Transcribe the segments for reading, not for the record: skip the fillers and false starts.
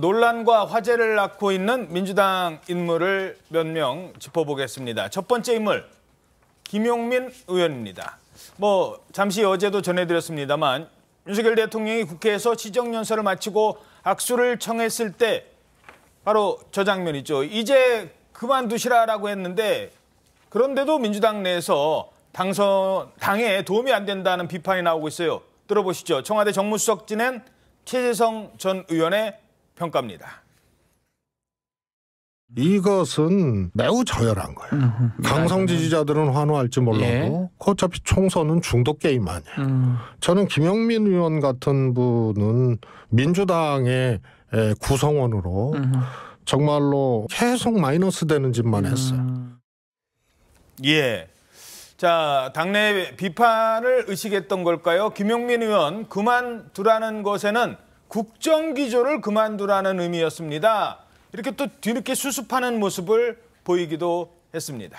논란과 화제를 낳고 있는 민주당 인물을 몇 명 짚어보겠습니다. 첫 번째 인물, 김용민 의원입니다. 잠시 어제도 전해드렸습니다만 윤석열 대통령이 국회에서 시정연설을 마치고 악수를 청했을 때 바로 저 장면이죠. 이제 그만두시라라고 했는데 그런데도 민주당 내에서 당에 도움이 안 된다는 비판이 나오고 있어요. 들어보시죠. 청와대 정무수석 지낸 최재성 전 의원의 평가입니다. 이것은 매우 저열한 거예요. 강성 지지자들은 환호할지 몰라도 어차피 총선은 중독 게임 아니에요. 저는 김용민 의원 같은 분은 민주당의 구성원으로 정말로 계속 마이너스 되는 짓만 했어요. 예. 자, 당내 비판을 의식했던 걸까요? 김용민 의원 그만두라는 것에는 국정기조를 그만두라는 의미였습니다. 이렇게 또 뒤늦게 수습하는 모습을 보이기도 했습니다.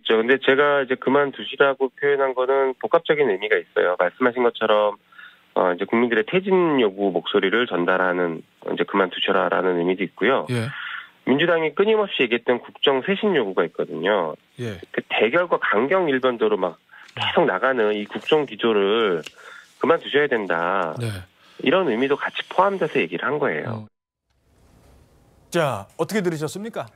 근데 제가 이제 그만두시라고 표현한 거는 복합적인 의미가 있어요. 말씀하신 것처럼 이제 국민들의 퇴진 요구 목소리를 전달하는 이제 그만두셔라라는 의미도 있고요. 예. 민주당이 끊임없이 얘기했던 국정 쇄신 요구가 있거든요. 예. 그 대결과 강경 일변도로 막 계속 나가는 이 국정 기조를 그만두셔야 된다. 네. 이런 의미도 같이 포함돼서 얘기를 한 거예요. 자, 어떻게 들으셨습니까?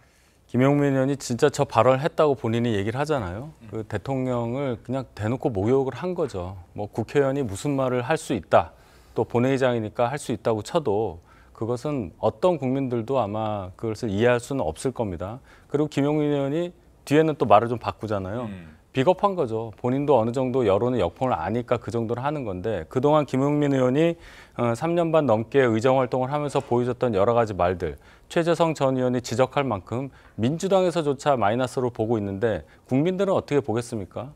김용민 의원이 진짜 저 발언을 했다고 본인이 얘기를 하잖아요. 그 대통령을 그냥 대놓고 모욕을 한 거죠. 국회의원이 무슨 말을 할 수 있다. 또 본회의장이니까 할 수 있다고 쳐도 그것은 어떤 국민들도 아마 그것을 이해할 수는 없을 겁니다. 그리고 김용민 의원이 뒤에는 또 말을 좀 바꾸잖아요. 비겁한 거죠. 본인도 어느 정도 여론의 역풍을 아니까 그 정도를 하는 건데 그동안 김용민 의원이 3년 반 넘게 의정활동을 하면서 보여줬던 여러 가지 말들, 최재성 전 의원이 지적할 만큼 민주당에서조차 마이너스로 보고 있는데 국민들은 어떻게 보겠습니까?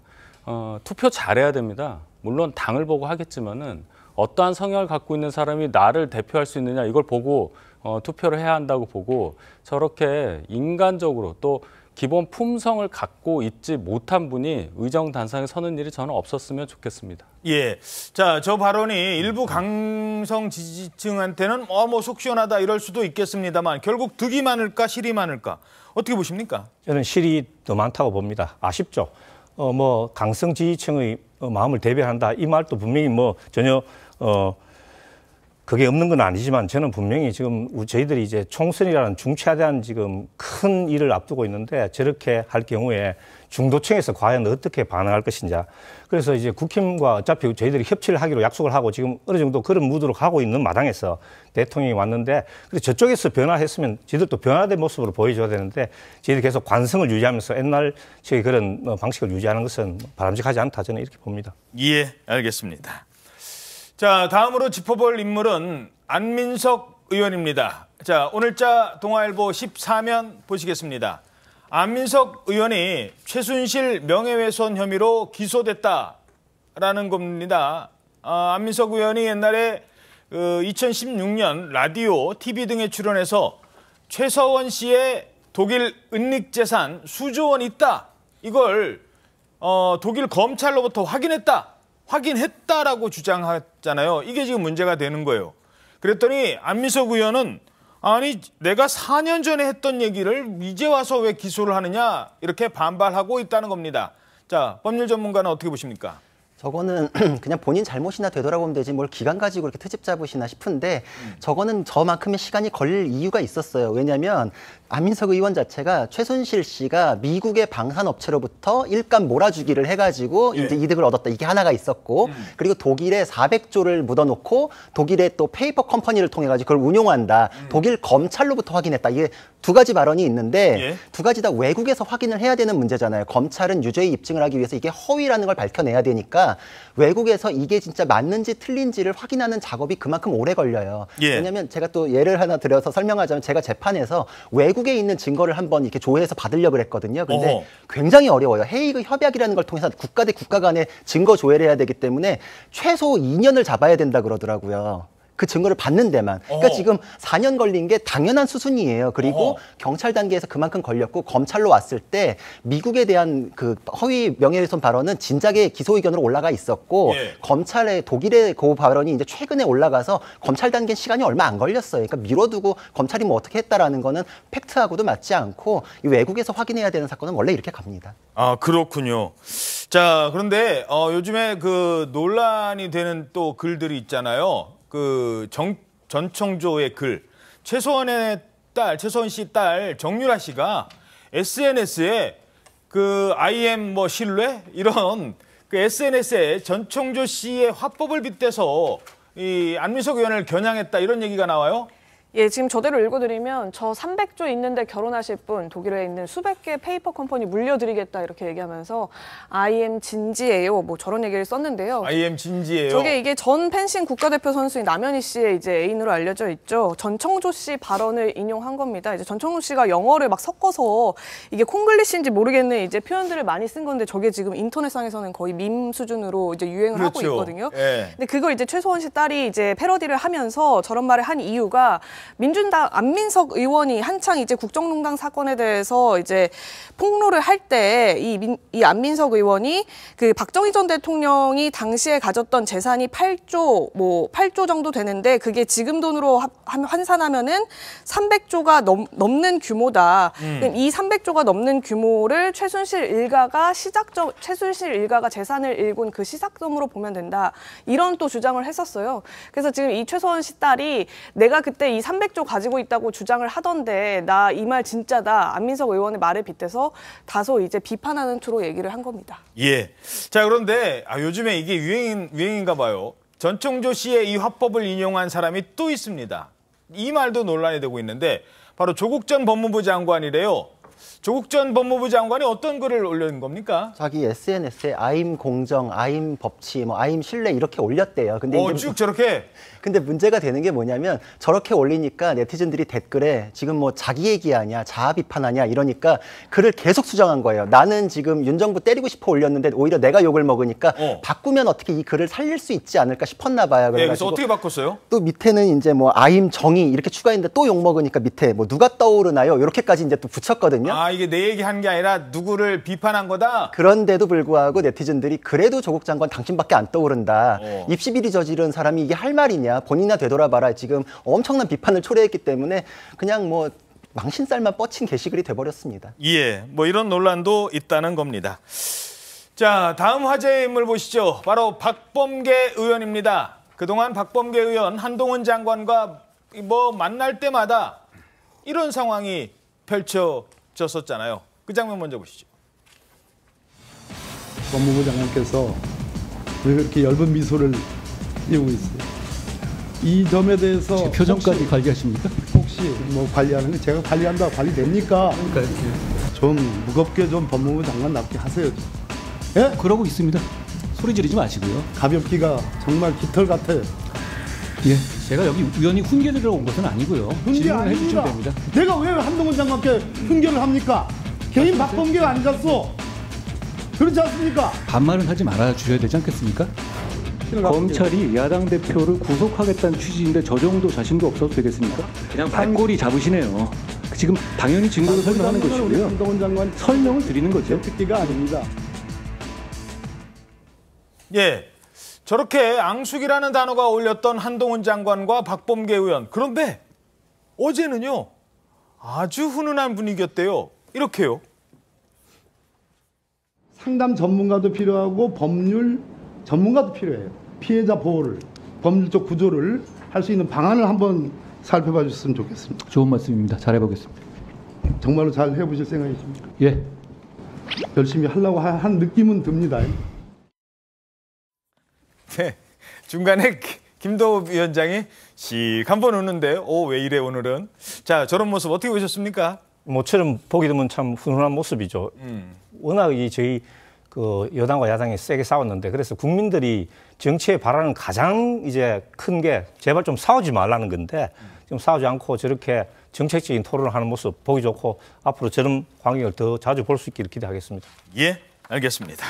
투표 잘해야 됩니다. 물론 당을 보고 하겠지만은 어떠한 성향을 갖고 있는 사람이 나를 대표할 수 있느냐 이걸 보고 투표를 해야 한다고 보고 저렇게 인간적으로 또 기본 품성을 갖고 있지 못한 분이 의정 단상에 서는 일이 저는 없었으면 좋겠습니다. 예, 자, 저 발언이 일부 강성 지지층한테는 속 시원하다 이럴 수도 있겠습니다만 결국 득이 많을까 실이 많을까 어떻게 보십니까? 저는 실이 더 많다고 봅니다. 아쉽죠. 강성 지지층의 마음을 대변한다 이 말도 분명히 전혀 그게 없는 건 아니지만 저는 분명히 지금 저희들이 이제 총선이라는 중차대한 지금 큰 일을 앞두고 있는데 저렇게 할 경우에 중도층에서 과연 어떻게 반응할 것인가. 그래서 이제 국힘과 어차피 저희들이 협치를 하기로 약속을 하고 지금 어느 정도 그런 무드로 가고 있는 마당에서 대통령이 왔는데 그래서 저쪽에서 변화했으면 저희들도 변화된 모습으로 보여줘야 되는데 저희들이 계속 관성을 유지하면서 옛날 저희 그런 방식을 유지하는 것은 바람직하지 않다 저는 이렇게 봅니다. 예, 알겠습니다. 자, 다음으로 짚어볼 인물은 안민석 의원입니다. 자, 오늘자 동아일보 14면 보시겠습니다. 안민석 의원이 최순실 명예훼손 혐의로 기소됐다라는 겁니다. 안민석 의원이 옛날에 2016년 라디오, TV 등에 출연해서 최서원 씨의 독일 은닉재산 수조 원 있다. 이걸 독일 검찰로부터 확인했다라고 주장했잖아요. 이게 지금 문제가 되는 거예요. 그랬더니 안민석 의원은 아니 내가 4년 전에 했던 얘기를 이제 와서 왜 기소를 하느냐 이렇게 반발하고 있다는 겁니다. 자, 법률 전문가는 어떻게 보십니까? 저거는 그냥 본인 잘못이나 되돌아보면 되지 뭘 기간 가지고 이렇게 트집 잡으시나 싶은데 저거는 저만큼의 시간이 걸릴 이유가 있었어요. 왜냐하면 안민석 의원 자체가 최순실 씨가 미국의 방산업체로부터 일감 몰아주기를 해가지고 이제 이득을 얻었다. 이게 하나가 있었고 그리고 독일에 400조를 묻어놓고 독일의 또 페이퍼 컴퍼니를 통해가지고 그걸 운용한다. 독일 검찰로부터 확인했다. 이게 두 가지 발언이 있는데 두 가지 다 외국에서 확인을 해야 되는 문제잖아요. 검찰은 유죄의 입증을 하기 위해서 이게 허위라는 걸 밝혀내야 되니까 외국에서 이게 진짜 맞는지 틀린지를 확인하는 작업이 그만큼 오래 걸려요. 왜냐하면 제가 또 예를 하나 들어서 설명하자면 제가 재판에서 외국에 있는 증거를 한번 이렇게 조회해서 받으려고 했거든요. 근데 굉장히 어려워요. 헤이그 협약이라는 걸 통해서 국가 대 국가 간의 증거 조회를 해야 되기 때문에 최소 2년을 잡아야 된다 그러더라고요. 그 증거를 받는 데만. 그러니까 지금 4년 걸린 게 당연한 수순이에요. 그리고 경찰 단계에서 그만큼 걸렸고 검찰로 왔을 때 미국에 대한 그 허위 명예훼손 발언은 진작에 기소 의견으로 올라가 있었고 검찰의 독일의 그 발언이 이제 최근에 올라가서 검찰 단계 시간이 얼마 안 걸렸어요. 그러니까 미뤄두고 검찰이 뭐 어떻게 했다라는 거는 팩트하고도 맞지 않고 이 외국에서 확인해야 되는 사건은 원래 이렇게 갑니다. 아, 그렇군요. 자, 그런데 요즘에 그 논란이 되는 또 글들이 있잖아요. 그 전청조의 글. 최소원 씨 딸 정유라 씨가 SNS에 그 IM 뭐 신뢰 이런 그 SNS에 전청조 씨의 화법을 빗대서 이 안민석 의원을 겨냥했다 이런 얘기가 나와요. 예, 지금 저대로 읽어드리면 저 300조 있는데 결혼하실 분 독일에 있는 수백 개 페이퍼 컴퍼니 물려드리겠다 이렇게 얘기하면서 IM 진지예요. 뭐 저런 얘기를 썼는데요. IM 진지예요. 저게 이게 전 펜싱 국가대표 선수인 남현희 씨의 이제 애인으로 알려져 있죠. 전청조 씨 발언을 인용한 겁니다. 이제 전청조 씨가 영어를 막 섞어서 이게 콩글리시인지 모르겠는 이제 표현들을 많이 쓴 건데 저게 지금 인터넷상에서는 거의 밈 수준으로 이제 유행을 하고 있거든요. 예. 근데 그걸 이제 최소원 씨 딸이 이제 패러디를 하면서 저런 말을 한 이유가 민주당 안민석 의원이 한창 이제 국정농단 사건에 대해서 이제 폭로를 할 때 이 안민석 의원이 그 박정희 전 대통령이 당시에 가졌던 재산이 8조 정도 되는데 그게 지금 돈으로 환산하면은 300조가 넘는 규모다. 이 300조가 넘는 규모를 최순실 일가가 재산을 일군 그 시작점으로 보면 된다. 이런 또 주장을 했었어요. 그래서 지금 이 최소원 씨 딸이 내가 그때 이 300조 가지고 있다고 주장을 하던데 나 이 말 진짜다. 안민석 의원의 말에 빗대서 다소 이제 비판하는 투로 얘기를 한 겁니다. 예. 자, 그런데 요즘에 이게 유행인가 봐요. 전청조 씨의 이 화법을 인용한 사람이 또 있습니다. 이 말도 논란이 되고 있는데 바로 조국 전 법무부 장관이래요. 조국 전 법무부 장관이 어떤 글을 올린 겁니까? 자기 SNS에 아임 공정, 아임 법치, 뭐 아임 신뢰 이렇게 올렸대요. 근데 이게 쭉 저렇게. 근데 문제가 되는 게 뭐냐면 저렇게 올리니까 네티즌들이 댓글에 지금 뭐 자기 얘기하냐, 자아 비판하냐 이러니까 글을 계속 수정한 거예요. 나는 지금 윤 정부 때리고 싶어 올렸는데 오히려 내가 욕을 먹으니까 바꾸면 어떻게 이 글을 살릴 수 있지 않을까 싶었나 봐요. 그래서 어떻게 바꿨어요? 또 밑에는 이제 뭐 아임 정의 이렇게 추가했는데 또 욕 먹으니까 밑에 뭐 누가 떠오르나요? 이렇게까지 이제 또 붙였거든요. 아, 이게 내 얘기한 게 아니라 누구를 비판한 거다? 그런데도 불구하고 네티즌들이 그래도 조국 장관 당신밖에 안 떠오른다. 입시비리 저지른 사람이 이게 할 말이냐. 본인이나 되돌아봐라. 지금 엄청난 비판을 초래했기 때문에 그냥 뭐 망신살만 뻗친 게시글이 돼버렸습니다. 예, 뭐 이런 논란도 있다는 겁니다. 자, 다음 화제의 인물 보시죠. 바로 박범계 의원입니다. 그동안 박범계 의원 한동훈 장관과 뭐 만날 때마다 이런 상황이 펼쳐졌었잖아요. 그 장면 먼저 보시죠. 법무부 장관께서 왜 그렇게 얇은 미소를 띄우고 있어요? 이 점에 대해서 제 표정까지 관리하십니까? 혹시 뭐 관리하는 게 제가 관리한다 관리됩니까? 그러니까 좀 무겁게 좀 법무부 장관답게 하세요. 예? 그러고 있습니다. 소리 지르지 마시고요. 가볍기가 정말 깃털 같아요. 예, 제가 여기 우연히 훈계드리러 온 것은 아니고요. 질문을 해주시면 됩니다. 내가 왜 한동훈 장관께 훈계를 합니까? 개인 박범계가 아니었어. 그렇지 않습니까? 반말은 하지 말아 주셔야 되지 않겠습니까? 검찰이 야당 대표를 구속하겠다는 취지인데 저 정도 자신도 없어도 되겠습니까? 그냥 발꼬리 잡으시네요. 지금 당연히 증거를 설명하는 것이고요. 한동훈 장관 설명을 드리는 거죠. 특기가 아닙니다. 예, 저렇게 앙숙이라는 단어가 어울렸던 한동훈 장관과 박범계 의원. 그런데 어제는요, 아주 훈훈한 분위기였대요. 이렇게요. 상담 전문가도 필요하고 법률 전문가도 필요해요. 피해자 보호를, 법률적 구조를 할 수 있는 방안을 한번 살펴봐 주셨으면 좋겠습니다. 좋은 말씀입니다. 잘해보겠습니다. 정말로 잘 해보실 생각이십니까? 예. 열심히 하려고 한 느낌은 듭니다. 네, 중간에 김도우 위원장이 씩 한번 우는데 왜 이래 오늘은. 자, 저런 모습 어떻게 보셨습니까? 모처럼 보기 드문 참 훈훈한 모습이죠. 워낙 저희 그 여당과 야당이 세게 싸웠는데 그래서 국민들이 정치에 바라는 가장 이제 큰 게 제발 좀 싸우지 말라는 건데 지금 싸우지 않고 저렇게 정책적인 토론을 하는 모습 보기 좋고 앞으로 저런 광경을 더 자주 볼 수 있기를 기대하겠습니다. 예, 알겠습니다.